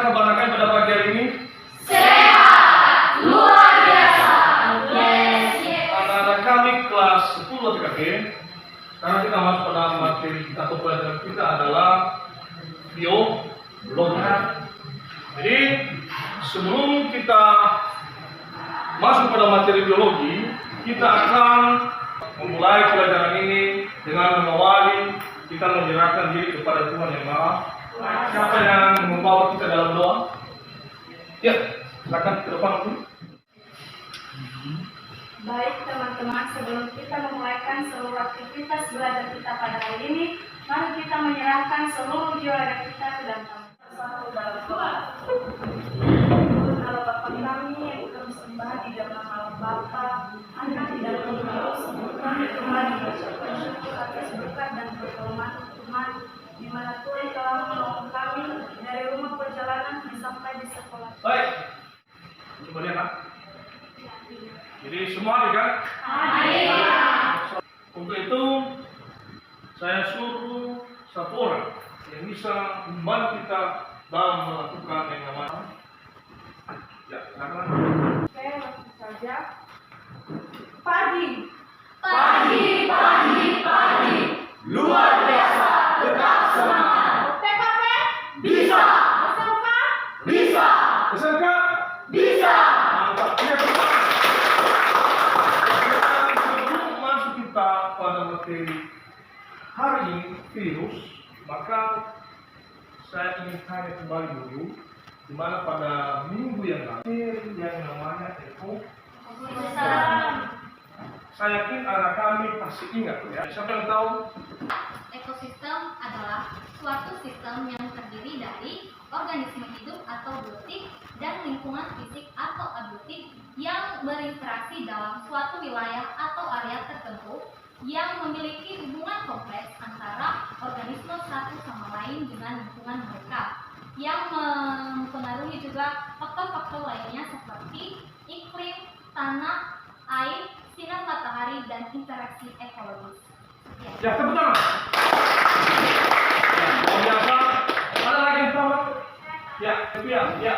kabar kalian pada pagi hari ini? Sehat, luar biasa. Yes. Anak-anak kami kelas 10 TKP, karena kita masuk pada materi kita atau pelajaran kita adalah biologi. Jadi sebelum kita masuk pada materi biologi, kita akan memulai pelajaran ini dengan mengawali kita menyerahkan diri kepada Tuhan Yang Maha. Siapa yang membawa kita dalam doa? Ya, silakan ke depan dulu. Baik teman-teman, sebelum kita memulaikan seluruh aktivitas belajar kita pada hari ini, mari kita menyerahkan seluruh jiwa raga kita ke dalam Tuhan. Bersatu dalam doa. Tuhan Allah Bapa kami yang kami sembah di dalam nama Bapa, Anak di dalam Roh Kudus, kami kembali bersyukur atas berkat dan pertolongan Tuhan, di mana Tuhan telah menolong kami dari rumah perjalanan sampai di sekolah. Baik, coba lihat kan? Jadi semua ada kan? Untuk itu saya suruh satu orang yang bisa membantu kita dalam melakukan yang namanya ya, silakan. Oke, langsung saja. Pagi. Pagi. Luar biasa. Tetap semangat. TKP. Bisa. SMK. Bisa. SMK? Bisa. Mantap. Iya, betul. Sebelum masuk kita pada materi hari ini virus, maka saya ingin tanya kembali dulu, di mana pada minggu yang lalu yang namanya Eko. Saya yakin anak kami pasti ingat ya. Siapa yang tahu? Ekosistem adalah suatu sistem yang terdiri dari organisme hidup atau biotik dan lingkungan fisik atau abiotik yang berinteraksi dalam suatu wilayah atau area tertentu yang memiliki hubungan kompleks antara organisme satu sama lain dengan lingkungan mereka, yang mempengaruhi juga faktor-faktor lainnya seperti iklim, tanah, air, sinar matahari, dan interaksi ekologis. Ya, tepuk tangan. Ya, luar biasa. Ada lagi yang tahu? Ya, ya.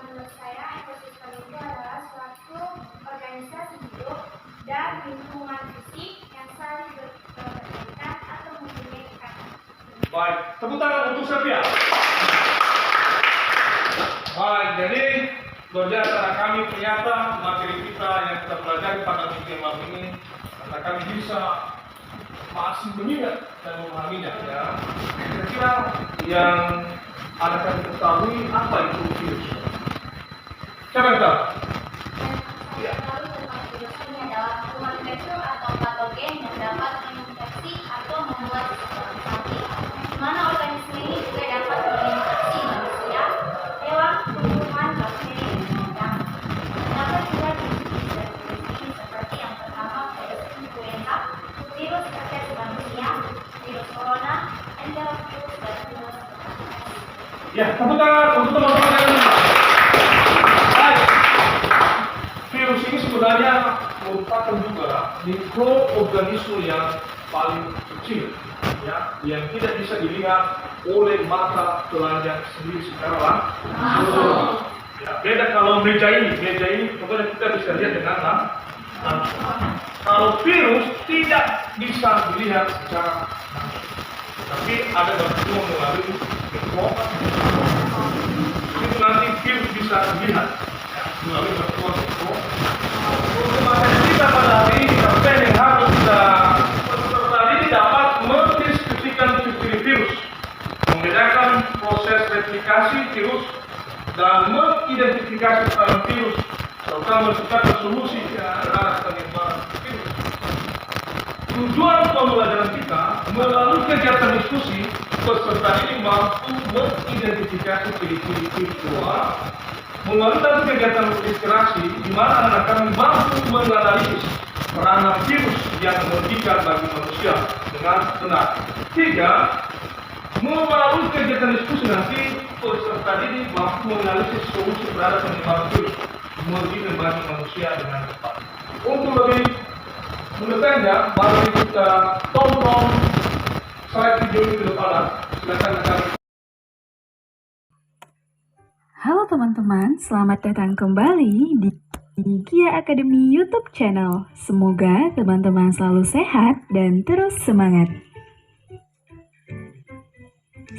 Menurut saya, ekosistem itu adalah suatu organisasi hidup dan lingkungan fisik yang saling berkaitan atau mempunyai ikatan. Baik, tepuk tangan untuk Sophia. Baik, jadi luar biasa kami ternyata materi kita yang kita pelajari pada minggu yang lalu ini, karena kami bisa masih mengingat dan memahaminya ya. Kira-kira yang anak kami ketahui apa itu virus? Siapa yang tahu? Yang tahu tentang virus ini adalah kuman vektor atau patogen yang dapat menginfeksi atau membuat seseorang sakit. Di mana organisme ini juga dapat menginfeksi manusia, hewan, tumbuhan, bakteri, dan binatang. Dapat juga diinfeksi dari virus ini seperti yang pertama virus influenza, virus infeksi manusia, virus corona, enterovirus, dan virus hepatitis. Ya, tepuk tangan untuk teman-teman yang lain. Baik. Virus ini sebenarnya merupakan juga mikroorganisme yang paling kecil, ya, yang tidak bisa dilihat oleh mata telanjang sendiri secara langsung. Ya, beda kalau meja ini kemudian kita bisa lihat dengan langsung. Kalau virus tidak bisa dilihat secara langsung, tapi ada bantuan melalui mikroskop. Itu nanti virus bisa dilihat ya, melalui bantuan mikroskop. Untuk materi kita pada hari ini, sampai yang harus kita peserta ini dapat mendeskripsikan ciri virus, membedakan proses replikasi virus dan mengidentifikasi peran virus, serta menciptakan solusi ke arah penyebaran virus. Tujuan pembelajaran kita melalui kegiatan diskusi, peserta ini mampu mengidentifikasi ciri-ciri virus luar. Melalui satu kegiatan inspirasi, di mana anak kami mampu menganalisis peranan virus yang merugikan bagi manusia dengan benar. 3. Melalui kegiatan diskusi nanti, peserta ini mampu menganalisis solusi terhadap penyebaran virus merugikan bagi manusia dengan tepat. Untuk lebih mendetailnya, mari kita tonton slide video ini ke depan. Silakan rekan. Halo teman-teman, selamat datang kembali di Gia Academy YouTube channel. Semoga teman-teman selalu sehat dan terus semangat.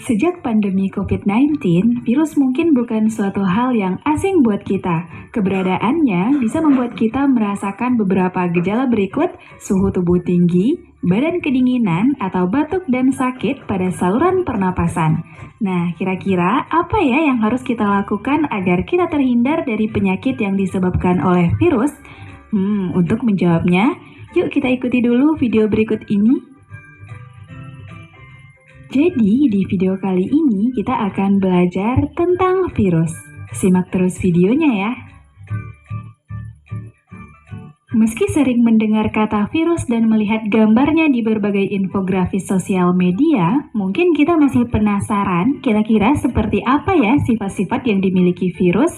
Sejak pandemi COVID-19, virus mungkin bukan suatu hal yang asing buat kita. Keberadaannya bisa membuat kita merasakan beberapa gejala berikut: suhu tubuh tinggi, badan kedinginan, atau batuk dan sakit pada saluran pernapasan. Nah, kira-kira apa ya yang harus kita lakukan agar kita terhindar dari penyakit yang disebabkan oleh virus? Untuk menjawabnya, yuk kita ikuti dulu video berikut ini. Jadi, di video kali ini kita akan belajar tentang virus. Simak terus videonya ya. Meski sering mendengar kata virus dan melihat gambarnya di berbagai infografis sosial media, mungkin kita masih penasaran kira-kira seperti apa ya sifat-sifat yang dimiliki virus?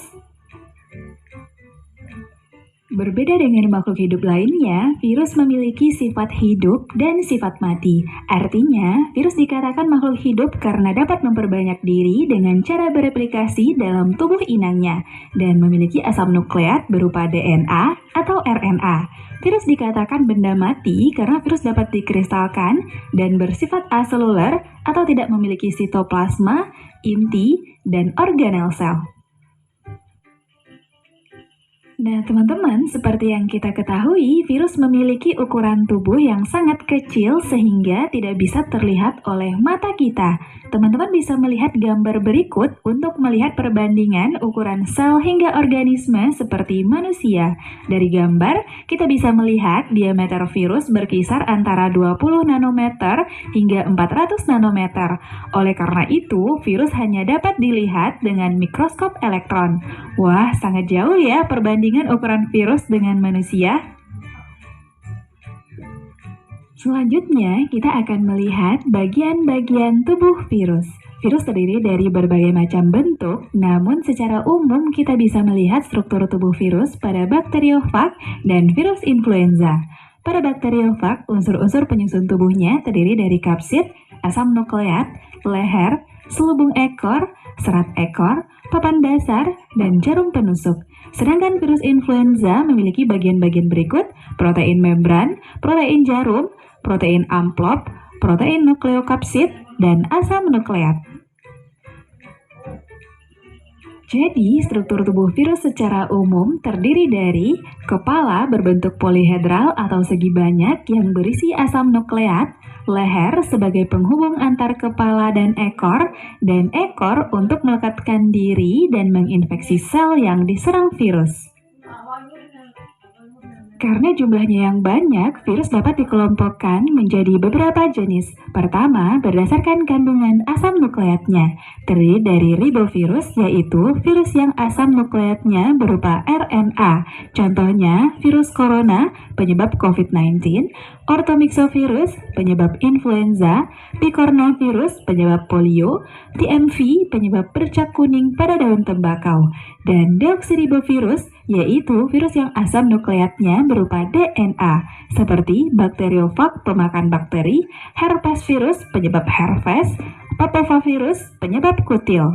Berbeda dengan makhluk hidup lainnya, virus memiliki sifat hidup dan sifat mati. Artinya, virus dikatakan makhluk hidup karena dapat memperbanyak diri dengan cara bereplikasi dalam tubuh inangnya dan memiliki asam nukleat berupa DNA atau RNA. Virus dikatakan benda mati karena virus dapat dikristalkan dan bersifat aseluler atau tidak memiliki sitoplasma, inti, dan organel sel. Nah, teman-teman, seperti yang kita ketahui, virus memiliki ukuran tubuh yang sangat kecil sehingga tidak bisa terlihat oleh mata kita. Teman-teman bisa melihat gambar berikut untuk melihat perbandingan ukuran sel hingga organisme seperti manusia. Dari gambar, kita bisa melihat diameter virus berkisar antara 20 nanometer hingga 400 nanometer. Oleh karena itu, virus hanya dapat dilihat dengan mikroskop elektron. Wah, sangat jauh ya perbandingan ukuran virus dengan manusia. Selanjutnya, kita akan melihat bagian-bagian tubuh virus. Virus terdiri dari berbagai macam bentuk, namun secara umum kita bisa melihat struktur tubuh virus pada bakteriofag dan virus influenza. Pada bakteriofag, unsur-unsur penyusun tubuhnya terdiri dari kapsid, asam nukleat, leher, selubung ekor, serat ekor, papan dasar, dan jarum penusuk. Sedangkan virus influenza memiliki bagian-bagian berikut: protein membran, protein jarum, protein amplop, protein nukleokapsid, dan asam nukleat. Jadi, struktur tubuh virus secara umum terdiri dari kepala berbentuk polihedral atau segi banyak yang berisi asam nukleat, leher sebagai penghubung antar kepala dan ekor untuk melekatkan diri dan menginfeksi sel yang diserang virus. Karena jumlahnya yang banyak, virus dapat dikelompokkan menjadi beberapa jenis. Pertama, berdasarkan kandungan asam nukleatnya. Terdiri dari ribovirus, yaitu virus yang asam nukleatnya berupa RNA. Contohnya, virus corona, penyebab COVID-19, ortomyxovirus, penyebab influenza, picornavirus, penyebab polio, TMV, penyebab bercak kuning pada daun tembakau, dan deoksiribovirus, yaitu virus yang asam nukleatnya berupa DNA, seperti bakteriofag pemakan bakteri, herpes virus penyebab herpes, papavirus penyebab kutil.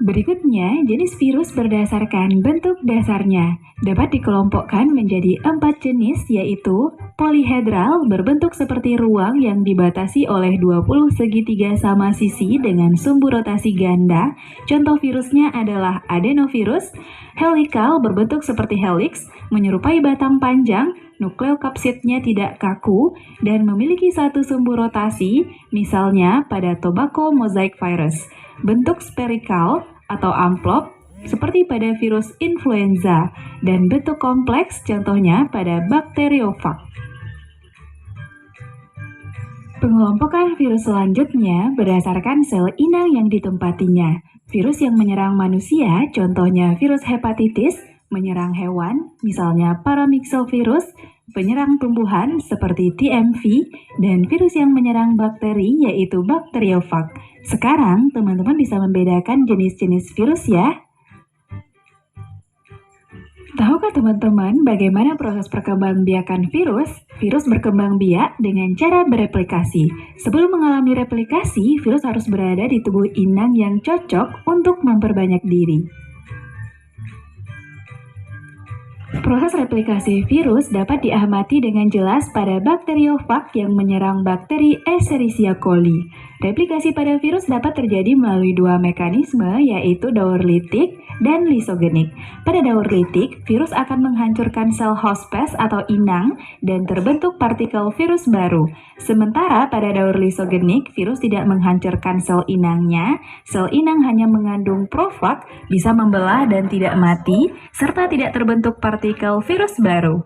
Berikutnya, jenis virus berdasarkan bentuk dasarnya. Dapat dikelompokkan menjadi 4 jenis, yaitu polihedral berbentuk seperti ruang yang dibatasi oleh 20 segitiga sama sisi dengan sumbu rotasi ganda. Contoh virusnya adalah adenovirus. Helikal berbentuk seperti helix, menyerupai batang panjang, nukleokapsidnya tidak kaku, dan memiliki satu sumbu rotasi, misalnya pada tobacco mosaic virus. Bentuk spherical atau amplop seperti pada virus influenza, dan bentuk kompleks contohnya pada bakteriofag. Pengelompokan virus selanjutnya berdasarkan sel inang yang ditempatinya. Virus yang menyerang manusia, contohnya virus hepatitis, menyerang hewan, misalnya paramyxovirus, penyerang tumbuhan seperti TMV, dan virus yang menyerang bakteri yaitu bakteriofag. Sekarang, teman-teman bisa membedakan jenis-jenis virus ya. Tahukah teman-teman bagaimana proses perkembangbiakan virus? Virus berkembang biak dengan cara bereplikasi. Sebelum mengalami replikasi, virus harus berada di tubuh inang yang cocok untuk memperbanyak diri. Proses replikasi virus dapat diamati dengan jelas pada bakteriofag yang menyerang bakteri Escherichia coli. Replikasi pada virus dapat terjadi melalui dua mekanisme, yaitu daur litik dan lisogenik. Pada daur litik, virus akan menghancurkan sel hospes atau inang dan terbentuk partikel virus baru. Sementara pada daur lisogenik, virus tidak menghancurkan sel inangnya. Sel inang hanya mengandung profag, bisa membelah dan tidak mati, serta tidak terbentuk partikel virus baru.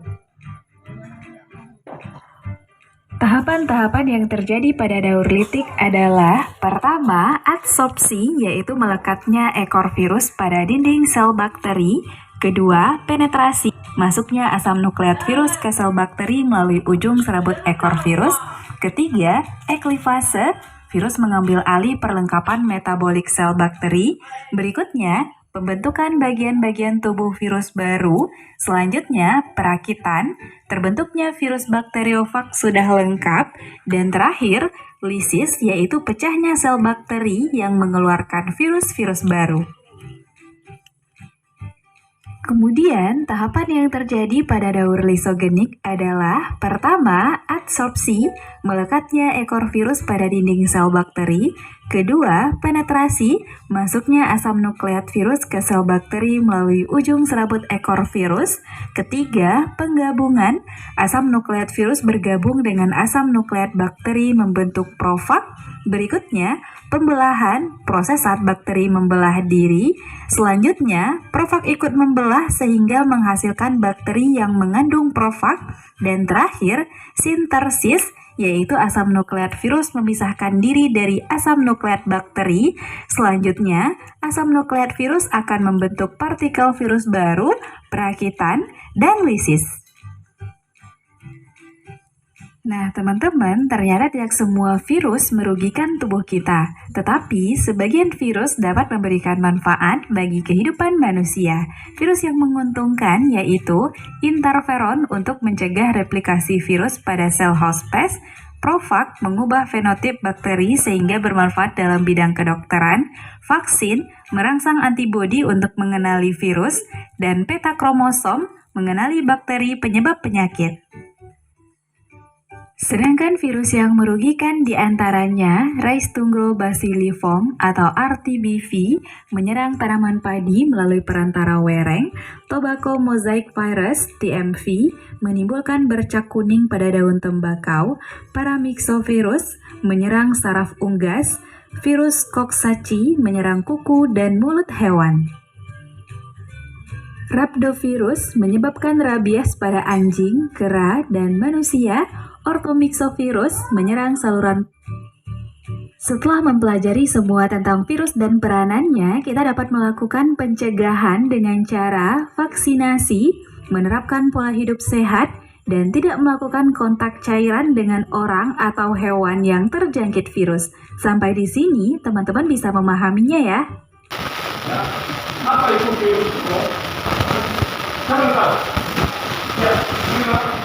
Tahapan-tahapan yang terjadi pada daur litik adalah: pertama, adsorpsi, yaitu melekatnya ekor virus pada dinding sel bakteri. Kedua, penetrasi, masuknya asam nukleat virus ke sel bakteri melalui ujung serabut ekor virus. Ketiga, eklivase, virus mengambil alih perlengkapan metabolik sel bakteri. Berikutnya, pembentukan bagian-bagian tubuh virus baru. Selanjutnya, perakitan, terbentuknya virus bakteriofag sudah lengkap. Dan terakhir, lisis, yaitu pecahnya sel bakteri yang mengeluarkan virus-virus baru. Kemudian, tahapan yang terjadi pada daur lisogenik adalah: pertama, adsorpsi, melekatnya ekor virus pada dinding sel bakteri. Kedua, penetrasi, masuknya asam nukleat virus ke sel bakteri melalui ujung serabut ekor virus. Ketiga, penggabungan, asam nukleat virus bergabung dengan asam nukleat bakteri membentuk profag. Berikutnya, pembelahan, proses saat bakteri membelah diri. Selanjutnya, profag ikut membelah sehingga menghasilkan bakteri yang mengandung profag. Dan terakhir, sintersis, yaitu asam nukleat virus memisahkan diri dari asam nukleat bakteri. Selanjutnya, asam nukleat virus akan membentuk partikel virus baru, perakitan, dan lisis. Nah, teman-teman, ternyata tidak semua virus merugikan tubuh kita, tetapi sebagian virus dapat memberikan manfaat bagi kehidupan manusia. Virus yang menguntungkan yaitu interferon untuk mencegah replikasi virus pada sel hospes, profag mengubah fenotip bakteri sehingga bermanfaat dalam bidang kedokteran, vaksin merangsang antibodi untuk mengenali virus, dan petakromosom mengenali bakteri penyebab penyakit. Sedangkan virus yang merugikan diantaranya Rhizostungro bacilliform atau RTBV menyerang tanaman padi melalui perantara wereng, Tobacco mosaic virus TMV menimbulkan bercak kuning pada daun tembakau, Paramyxovirus menyerang saraf unggas, virus Coxsackie menyerang kuku dan mulut hewan. Rhabdovirus menyebabkan rabies pada anjing, kera, dan manusia. Orthomyxovirus menyerang saluran. Setelah mempelajari semua tentang virus dan peranannya, kita dapat melakukan pencegahan dengan cara vaksinasi, menerapkan pola hidup sehat, dan tidak melakukan kontak cairan dengan orang atau hewan yang terjangkit virus. Sampai di sini, teman-teman bisa memahaminya ya. Ya, apa itu virus? Siapa yang tahu? Ya, silakan.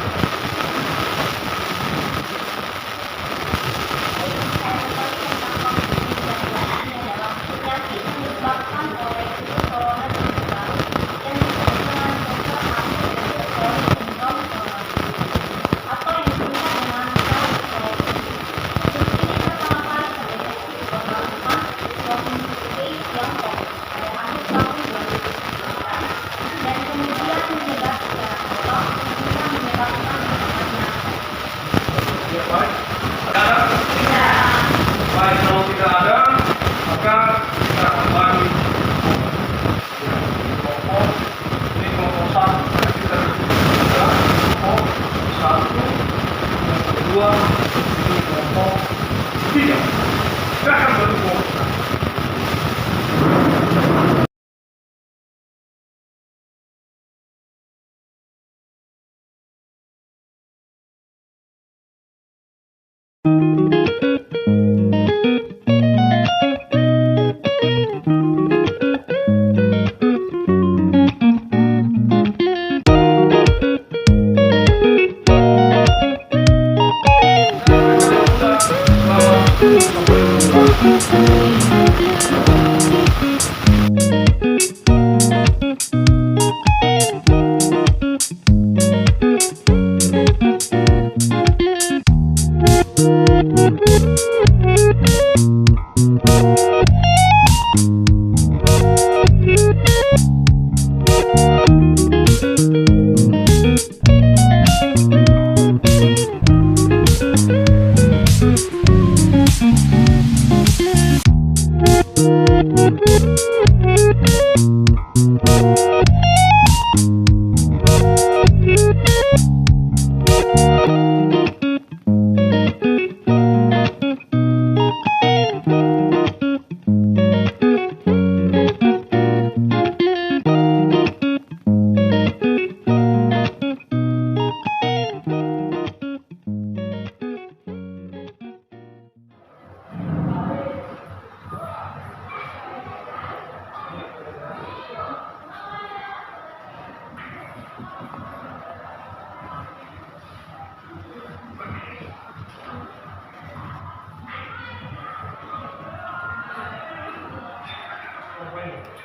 Dan kemudian menyebar secara global, sehingga menyebabkan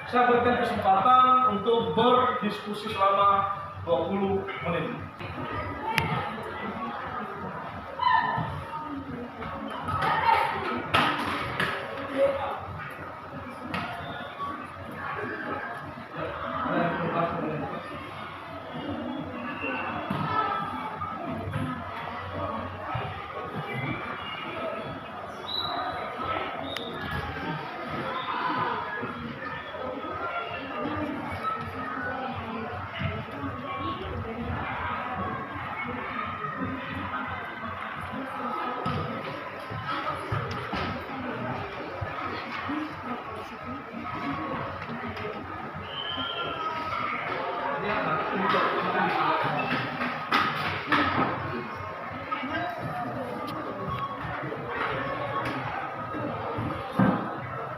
Saya berikan kesempatan untuk berdiskusi selama 20 menit.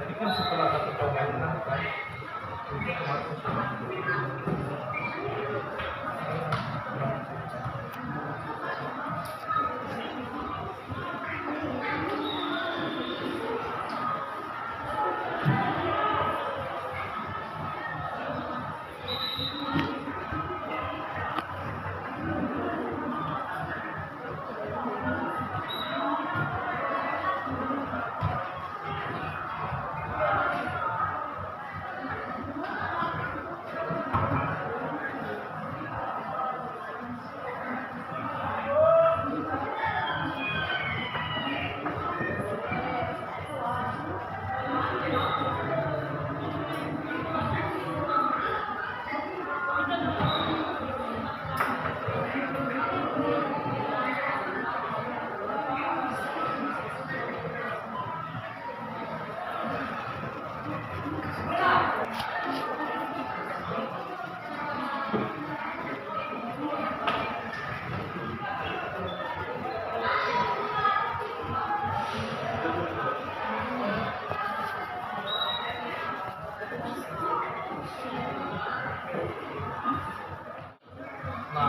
Jadi kan setelah satu tahun kan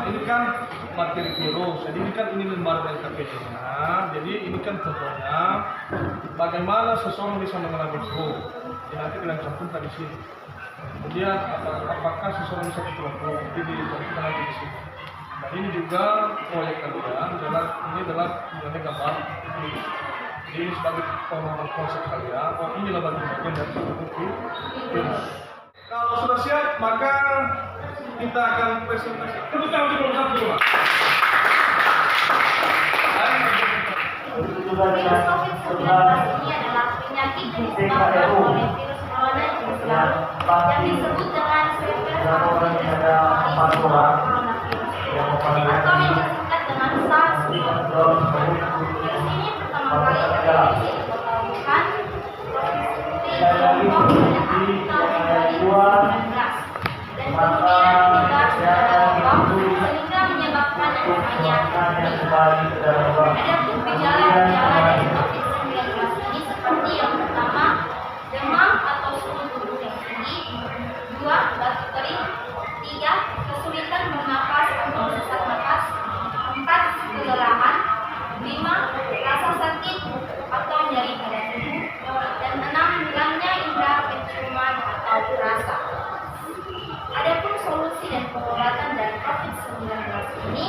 ini kan materi virus, jadi ini kan lembar dari KPD-nya. Jadi ini kan contohnya bagaimana seseorang bisa mengenali flu. Jadi nanti kalian cantumkan di sini. Kemudian apakah seseorang bisa kelompok, jadi dicantumkan lagi di sini. Dan ini juga proyek kalian ini adalah mengenai gambar virus. Jadi ini sebagai pemahaman konsep kalian. Oh, inilah bagian dari satu virus. Kalau sudah siap, maka kita akan presentasi. Tepuk tangan dulu satu dulu. Virus COVID-19 ini adalah penyakit yang disebabkan oleh virus corona yang disebut dengan coronavirus atau yang disingkat dengan SARS-CoV-2. Virus ini pertama kali terdeteksi di kota Wuhan, provinsi Tiongkok pada akhir tahun 2019 dan kemudian menyebar secara global sehingga menyebabkan yang banyak. Adapun gejala-gejala dari COVID-19 ini seperti yang pertama, demam atau suhu tubuh yang tinggi, 2. Batuk kering, 3. Kesulitan bernapas atau sesak napas, 4. Kelelahan, 5. Rasa sakit atau nyeri pada tubuh, dan 6. Hilangnya indera penciuman atau rasa. Adapun solusi dan pengobatan dari COVID-19 ini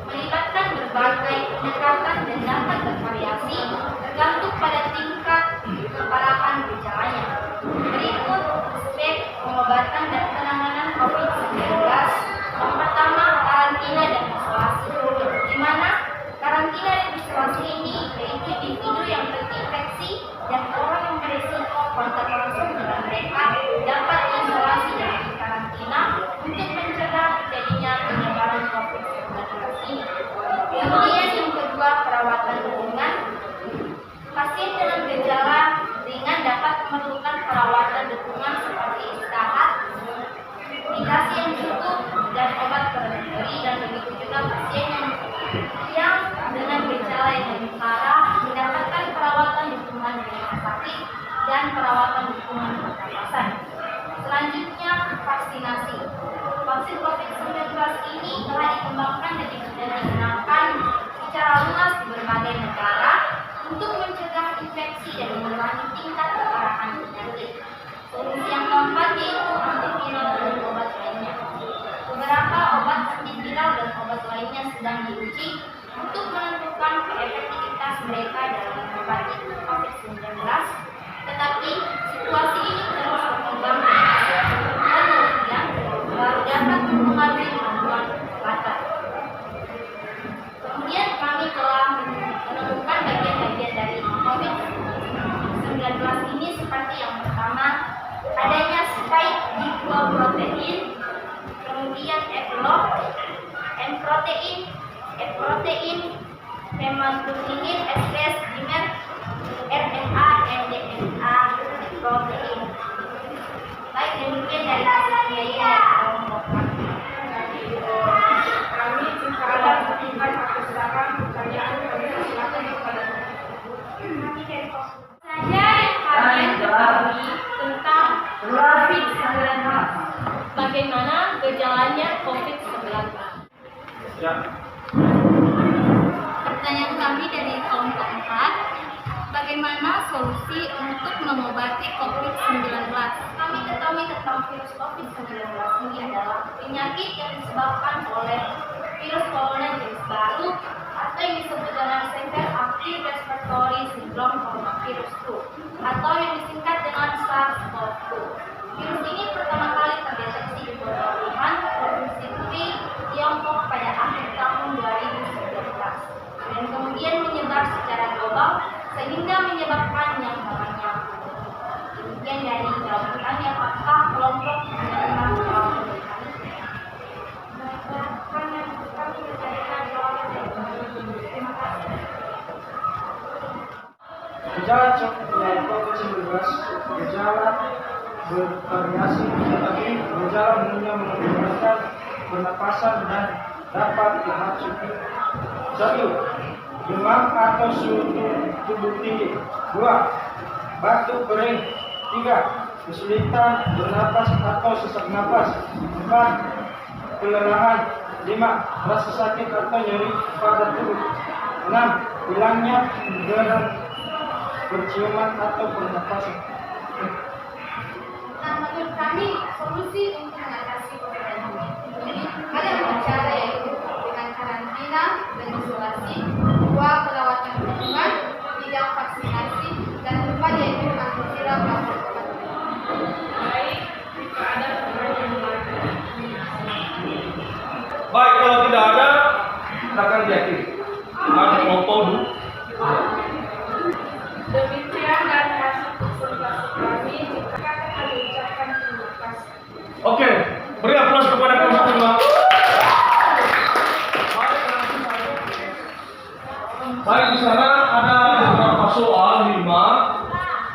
melibatkan berbagai pendekatan dan dapat bervariasi tergantung pada tingkat keparahan gejalanya. Berikut aspek pengobatan dan penanganan COVID-19. Yang pertama, karantina dan isolasi, di mana karantina dan isolasi ini yaitu individu yang terinfeksi dan orang yang berisiko kontak langsung dengan mereka dapat diisolasi dan dikarantina untuk mencegah terjadinya penyebaran COVID-19 ini. Kemudian yang kedua, perawatan dukungan. Pasien dengan gejala ringan dapat memerlukan perawatan dukungan seperti istirahat, medikasi yang cukup, dan obat penenang. Dan begitu juga pasien yang dengan gejala yang lebih parah mendapatkan perawatan dukungan di rumah sakit dan perawatan dukungan pernapasan. Selanjutnya, vaksinasi. Vaksin COVID-19 ini telah dikembangkan dan digunakan secara luas di berbagai negara untuk mencegah infeksi dan mengurangi tingkat keparahan penyakit. Solusi yang keempat protein, hemagglutinin, SBS, dimer, RNA, mDNA, protein. Baik, demikian dari hasil penelitian yang dikelompokkan. Kami jika ada pertanyaan atau silakan pertanyaan kami silakan kepada Saja yang kalian ketahui tentang COVID-19. Bagaimana gejalanya COVID-19? Ya. Pertanyaan kami dari kelompok 4, bagaimana solusi untuk mengobati COVID-19? Kami ketahui tentang virus COVID-19 ini adalah penyakit yang disebabkan oleh virus corona jenis baru atau yang disebut dengan Severe Acute Respiratory Syndrome Coronavirus 2 atau yang disingkat dengan SARS-CoV-2. Virus ini pertama kali terdeteksi di Kota Wuhan, Provinsi Hubei, Tiongkok pada akhir tahun 2019 dan kemudian menyebar secara global sehingga menyebabkan yang namanya flu. Demikian dari jawaban kami, apakah kelompok menerima jawaban dari kami? Terima kasih. Gejala COVID-19, gejala bervariasi, tetapi gejala umumnya mengakibatkan pernapasan dan dapat dimasuki. 1. Demam atau suhu tubuh tinggi. 2. Batuk kering. 3. Kesulitan bernapas atau sesak napas. 4. Kelelahan. 5. Rasa sakit atau nyeri pada tubuh. 6. Hilangnya indera perciuman atau pernapasan. Nah, menurut kami, solusi untuk mengatasi COVID-19 ini ada 4 cara, yaitu dengan karantina dan isolasi, 2. Perawatan lingkungan, 3. Vaksinasi, dan 4 yaitu antisirap atau obat. Baik, jika ada pertanyaan lagi. Baik, kalau tidak ada, silakan diakhiri. Ada kelompok dulu. Demikian dari hasil presentasi kami, jika kami ucapkan terima kasih. Oke, beri aplaus kepada kelompok 5. Baik, di sana ada beberapa soal 5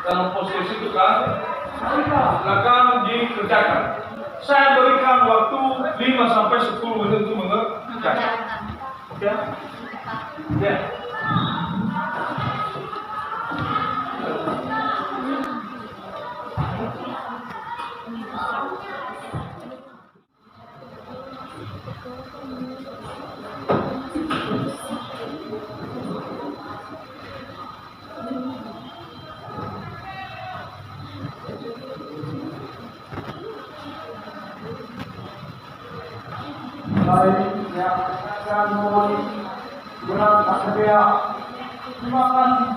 dalam posisi itu kan. Silakan dikerjakan. Saya berikan waktu 5 sampai 10 menit untuk mengerjakan. Oke? Ya. Baik, yang akan mohon berat akademia. Terima kasih.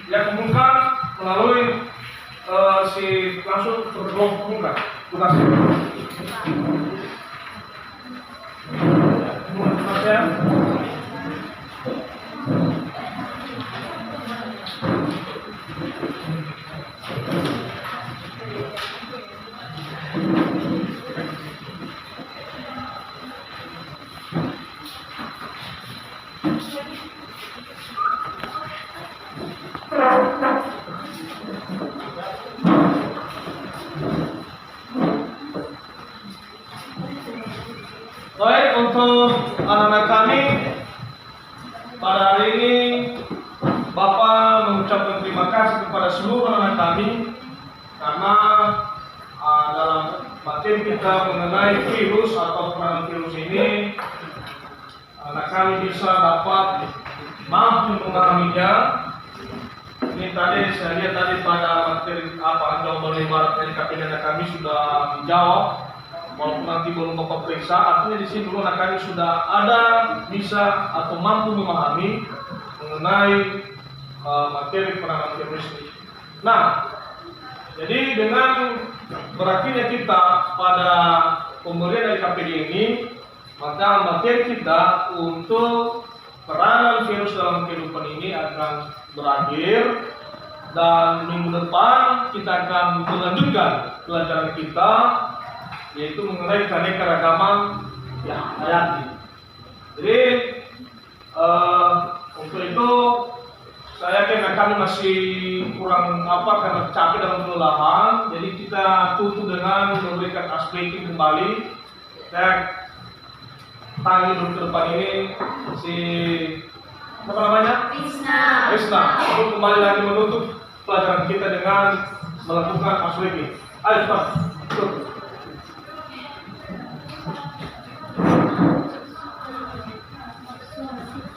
Yang kumpulkan melalui si langsung berkelompok kumpulkan tugasnya. Tugasnya. Baik, untuk anak-anak kami pada hari ini Bapak mengucapkan terima kasih kepada seluruh anak kami karena dalam materi kita mengenai virus atau penanganan virus ini anak kami bisa dapat mampu memahaminya. Ini tadi saya lihat tadi pada materi jawaban lebar LKP anak kami sudah dijawab, walaupun nanti belum Bapak periksa. Artinya di sini dulu anak kami sudah ada bisa atau mampu memahami mengenai materi penanganan terorisme. Nah, jadi dengan berakhirnya kita pada pemberian LKPD ini, maka materi kita untuk peranan virus dalam kehidupan ini akan berakhir, dan minggu depan kita akan melanjutkan pelajaran kita, yaitu mengenai keanekaragaman hayati. Jadi untuk itu saya yakin kami masih kurang karena capek dalam kelelahan. Jadi kita tutup dengan memberikan icebreaking kembali. Saya panggil dulu ke depan ini si apa namanya? Krisna. Untuk kembali lagi menutup pelajaran kita dengan melakukan icebreaking. Ayo cepat.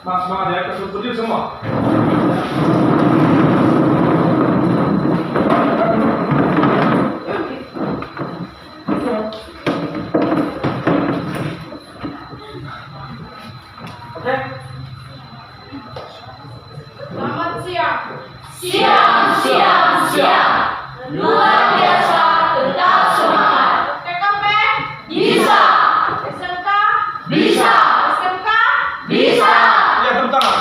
Semangat ya, kita berdiri semua. Oke? Selamat siang. Siang. Luar biasa, tetap semangat. TKP Bisa. SMK Bisa. SMK Bisa. Ya, tepuk tangan.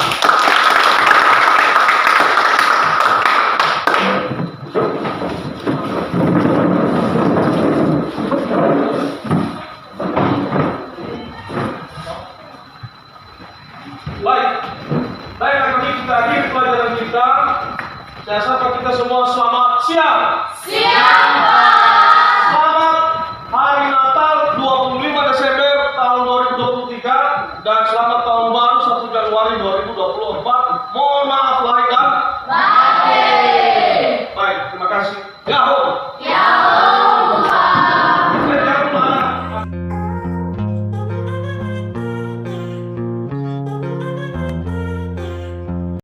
Baik, kami kita akhir pelajaran kita. Saya sapa kita semua selamat siang. Selamat Hari Natal 25 Desember tahun 2023 dan selamat tahun baru 1 Januari 2024. Mohon maaf lahir dan batin. Baik, terima kasih. Ya,